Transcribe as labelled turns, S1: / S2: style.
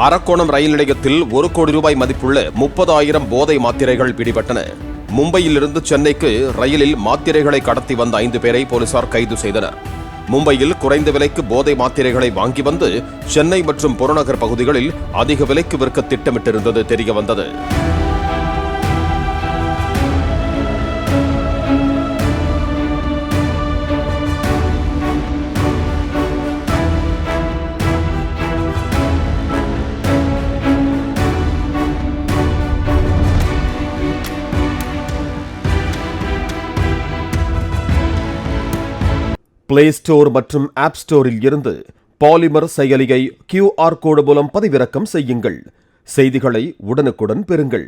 S1: அரக்கோணம் ரயில் நிலையத்தில் 1 கோடி ரூபாய் மதிப்புள்ள 30,000 போதை மாத்திரைகள் பிடிபட்டன. மும்பையிலிருந்து சென்னைக்கு ரயிலில் மாத்திரைகளை கடத்தி வந்த 5 பேரை போலீசார் கைது செய்தனர். மும்பையில் குறைந்த விலைக்கு போதை மாத்திரைகளை வாங்கி வந்து சென்னை மற்றும் புறநகர் பகுதிகளில் அதிக விலைக்கு விற்க திட்டமிட்டிருந்தது தெரியவந்தது. பிளே ஸ்டோர் மற்றும் ஆப் ஸ்டோரில் இருந்து பாலிமர் செயலியை QR கோடு மூலம் பதிவிறக்கம் செய்யுங்கள். செய்திகளை உடனுக்குடன் பெறுங்கள்.